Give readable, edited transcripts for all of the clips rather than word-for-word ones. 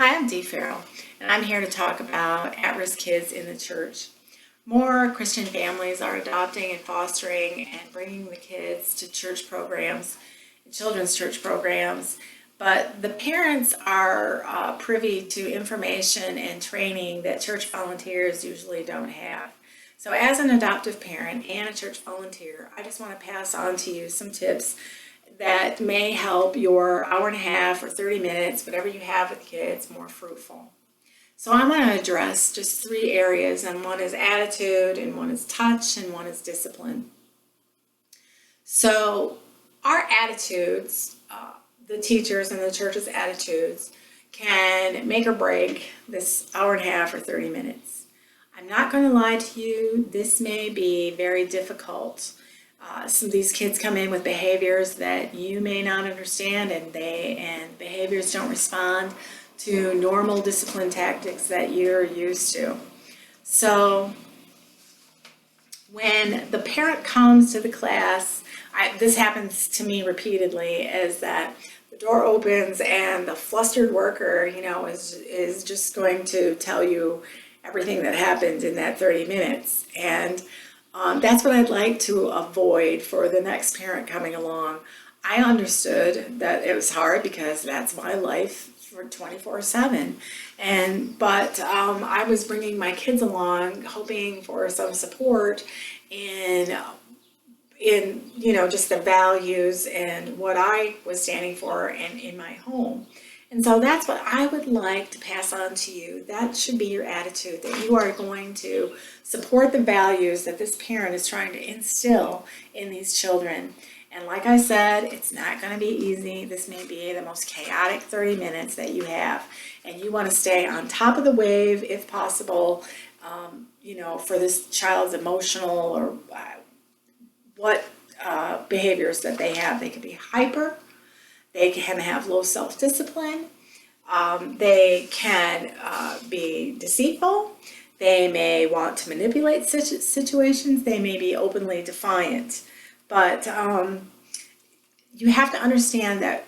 Hi, I'm DeeFarrell, and I'm here to talk about at-risk kids in the church. More Christian families are adopting and fostering and bringing the kids to church programs, children's church programs, but the parents are privy to information and training that church volunteers usually don't have. So as an adoptive parent and a church volunteer, I just want to pass on to you some tips that may help your hour and a half or 30 minutes, whatever you have with kids, more fruitful. So I'm going to address just 3 areas, and one is attitude, and one is touch, and one is discipline. So our attitudes, the teachers and the church's attitudes, can make or break this hour and a half or 30 minutes. I'm not going to lie to you, this may be very difficult. Some of these kids come in with behaviors that you may not understand, and behaviors don't respond to normal discipline tactics that you're used to. So when the parent comes to the class, this happens to me repeatedly, is that the door opens and the flustered worker, is just going to tell you everything that happened in that 30 minutes. And that's what I'd like to avoid for the next parent coming along. I understood that it was hard because that's my life for 24/7, but I was bringing my kids along, hoping for some support in just the values and what I was standing for in my home. And so that's what I would like to pass on to you. That should be your attitude, that you are going to support the values that this parent is trying to instill in these children. And like I said, it's not going to be easy. This may be the most chaotic 30 minutes that you have. And you want to stay on top of the wave if possible, for this child's emotional or what behaviors that they have. They can be hyper. They can have low self-discipline. They can be deceitful. They may want to manipulate situations. They may be openly defiant. But you have to understand that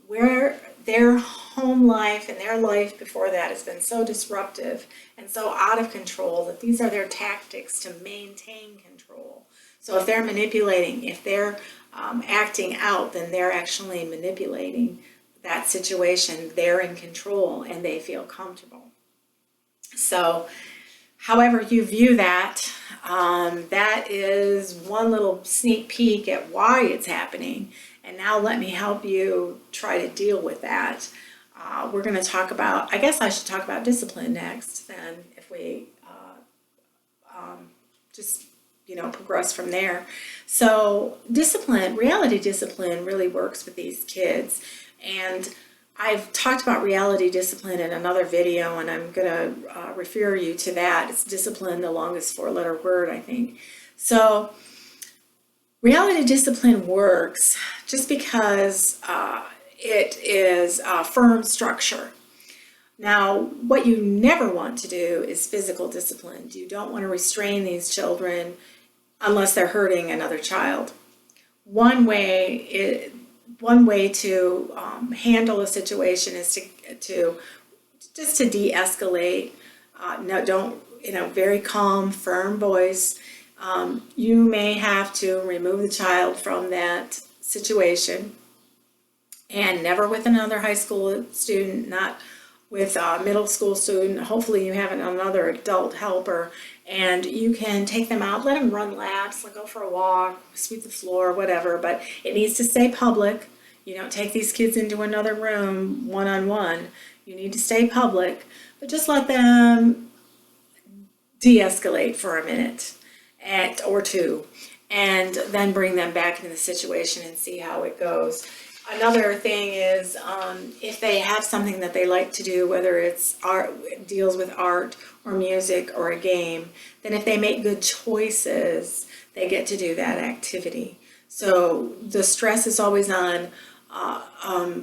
where their home life and their life before that has been so disruptive and so out of control that these are their tactics to maintain control. So if they're manipulating, if they're acting out, then they're actually manipulating that situation. They're in control and they feel comfortable. So however you view that, that is one little sneak peek at why it's happening. And now let me help you try to deal with that. We're going to talk about, I guess I should talk about discipline next, then if we just progress from there. So discipline, reality discipline really works with these kids. And I've talked about reality discipline in another video, and I'm going to refer you to that. It's discipline, the longest 4-letter word, I think. So reality discipline works just because it is a firm structure. Now, what you never want to do is physical discipline. You don't want to restrain these children unless they're hurting another child. One way to handle a situation is to de-escalate. Very calm, firm voice. You may have to remove the child from that situation, and never with another high school student, not with a middle school student. Hopefully you have another adult helper, and you can take them out, let them run laps, go for a walk, sweep the floor, whatever, but it needs to stay public. You don't take these kids into another room one-on-one. You need to stay public, but just let them de-escalate for a minute or two, and then bring them back into the situation and see how it goes. Another thing is if they have something that they like to do, whether it's art, deals with art or music or a game, then if they make good choices, they get to do that activity. So the stress is always on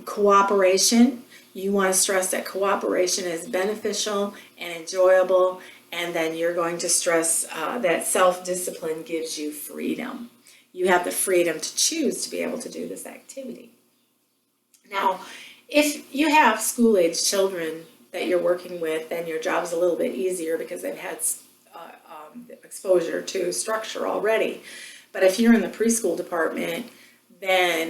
cooperation. You want to stress that cooperation is beneficial and enjoyable, and then you're going to stress that self-discipline gives you freedom. You have the freedom to choose to be able to do this activity. Now, if you have school-age children that you're working with, then your job's a little bit easier because they've had exposure to structure already. But if you're in the preschool department, then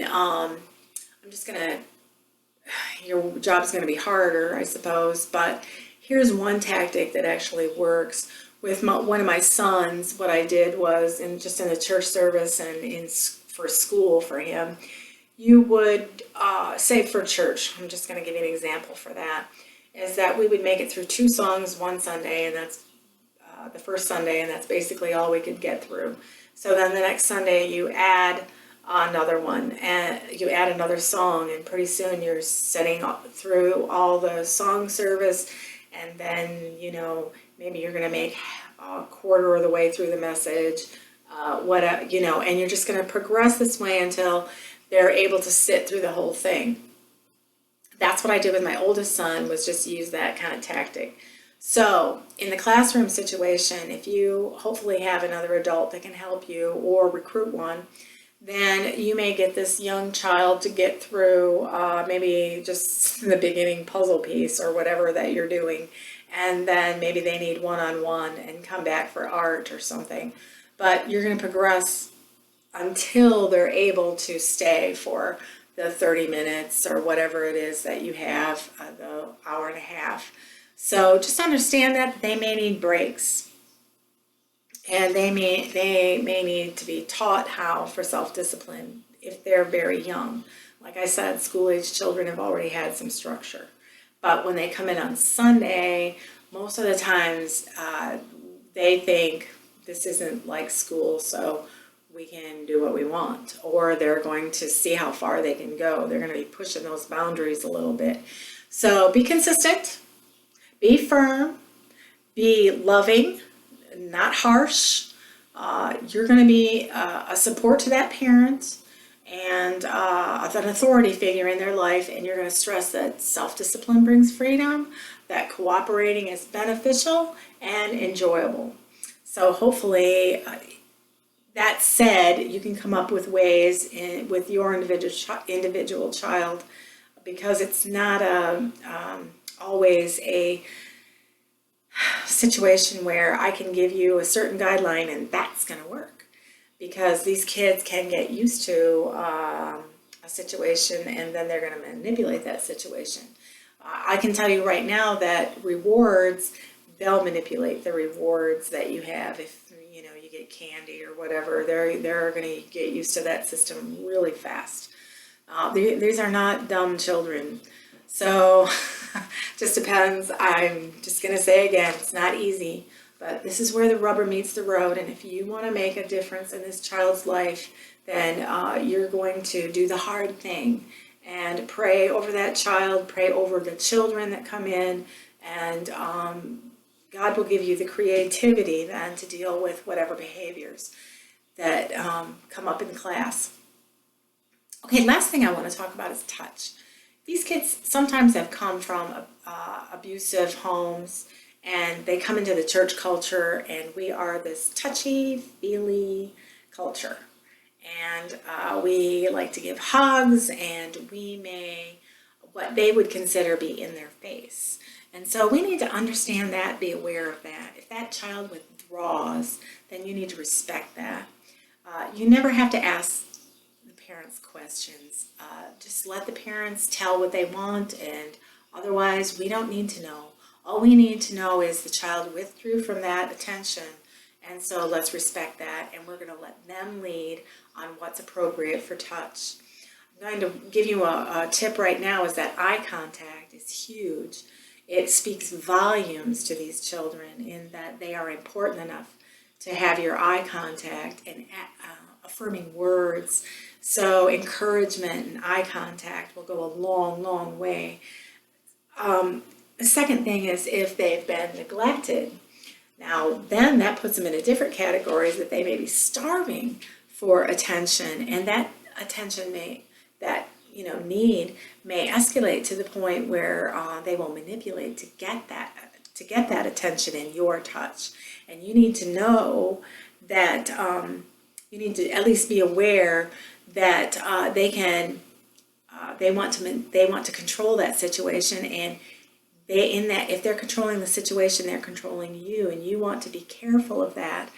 your job's gonna be harder, I suppose. But here's one tactic that actually works. With one of my sons, what I did was, in a church service and for school for him, you would, say for church, I'm just gonna give you an example for that, is that we would make it through 2 songs one Sunday, and that's the first Sunday, and that's basically all we could get through. So then the next Sunday you add another one, and you add another song, and pretty soon you're sitting through all the song service, and then, maybe you're gonna make a quarter of the way through the message, and you're just gonna progress this way until they're able to sit through the whole thing. That's what I did with my oldest son, was just use that kind of tactic. So in the classroom situation, if you hopefully have another adult that can help you or recruit one, then you may get this young child to get through maybe just the beginning puzzle piece or whatever that you're doing. And then maybe they need one-on-one and come back for art or something. But you're going to progress until they're able to stay for the 30 minutes or whatever it is that you have, the hour and a half. So just understand that they may need breaks, and they may need to be taught how for self-discipline if they're very young. Like I said, school-age children have already had some structure. But when they come in on Sunday, most of the times they think this isn't like school, so we can do what we want. Or they're going to see how far they can go. They're going to be pushing those boundaries a little bit. So be consistent. Be firm, be loving, not harsh. You're going to be a support to that parent and an authority figure in their life, and you're going to stress that self-discipline brings freedom, that cooperating is beneficial and enjoyable. So hopefully, that said, you can come up with ways with your individual child, because it's not always a situation where I can give you a certain guideline and that's going to work, because these kids can get used to a situation and then they're going to manipulate that situation. I can tell you right now that rewards, they'll manipulate the rewards that you have. If you get candy or whatever, they're going to get used to that system really fast. These are not dumb children. So just depends. I'm just going to say again, it's not easy, but this is where the rubber meets the road. And if you want to make a difference in this child's life, then you're going to do the hard thing and pray over that child, pray over the children that come in, and God will give you the creativity then to deal with whatever behaviors that come up in class. Okay, last thing I want to talk about is touch. These kids sometimes have come from abusive homes, and they come into the church culture, and we are this touchy-feely culture. And we like to give hugs, and we may, what they would consider, be in their face. And so we need to understand that, be aware of that. If that child withdraws, then you need to respect that. You never have to ask parents questions. Just let the parents tell what they want, and otherwise we don't need to know. All we need to know is the child withdrew from that attention, and so let's respect that, and we're going to let them lead on what's appropriate for touch. I'm going to give you a tip right now, is that eye contact is huge. It speaks volumes to these children in that they are important enough to have your eye contact and affirming words. So encouragement and eye contact will go a long, long way. The second thing is if they've been neglected. Now, then that puts them in a different category, that they may be starving for attention, and that attention need may escalate to the point where they will manipulate to get that attention in your touch. And you need to know that you need to at least be aware that they want to control that situation, and if they're controlling the situation, they're controlling you, and you want to be careful of that,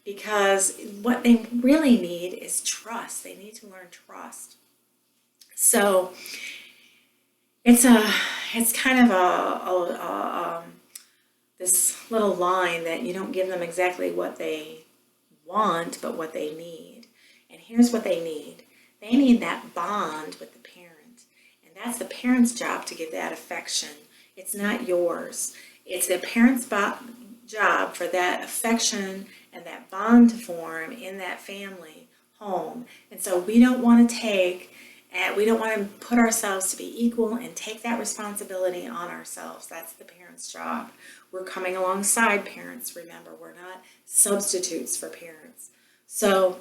because what they really need is trust. They need to learn trust. So it's kind of this little line that you don't give them exactly what they want, but what they need. And here's what they need. They need that bond with the parent. And that's the parent's job, to give that affection. It's not yours. It's the parent's job for that affection and that bond to form in that family home. And so we don't want to put ourselves to be equal and take that responsibility on ourselves. That's the parent's job. We're coming alongside parents, remember. We're not substitutes for parents. So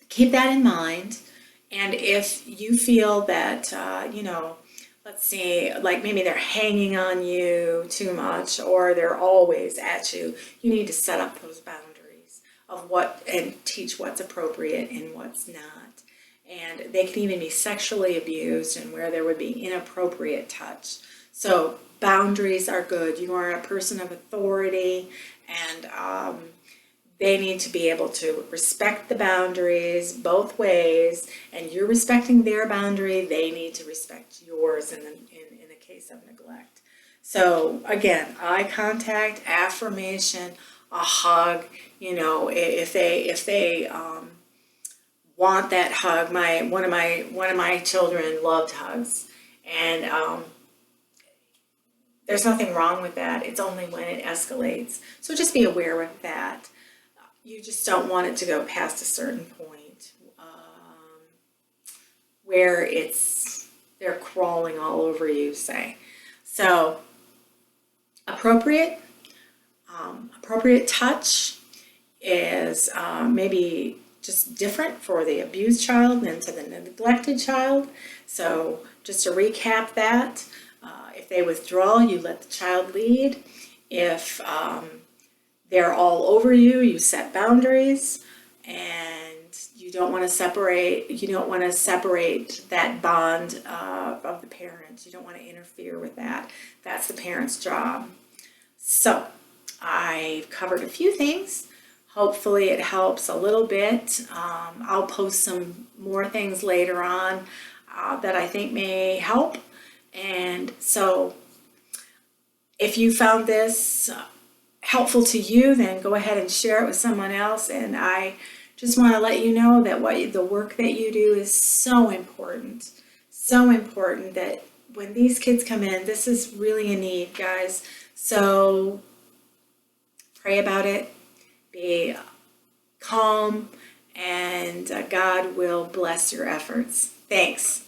keep that in mind. And if you feel that, let's see, like maybe they're hanging on you too much, or they're always at you, you need to set up those boundaries of and teach what's appropriate and what's not. And they can even be sexually abused, and where there would be inappropriate touch. So boundaries are good. You are a person of authority, and they need to be able to respect the boundaries both ways, and you're respecting their boundary, they need to respect yours in the case of neglect. So again, eye contact, affirmation, a hug. If they want that hug, one of my children loved hugs, and there's nothing wrong with that. It's only when it escalates. So just be aware of that. You just don't want it to go past a certain point where they're crawling all over you, say. So appropriate touch is maybe just different for the abused child than to the neglected child. So just to recap that, if they withdraw, you let the child lead. If they're all over you, you set boundaries, and you don't want to separate that bond of the parents. You don't want to interfere with that. That's the parent's job. So I've covered a few things. Hopefully it helps a little bit. I'll post some more things later on that I think may help. And so if you found this helpful to you, then go ahead and share it with someone else. And I just want to let you know that the work that you do is so important that when these kids come in, this is really a need, guys. So pray about it, be calm, and God will bless your efforts. Thanks.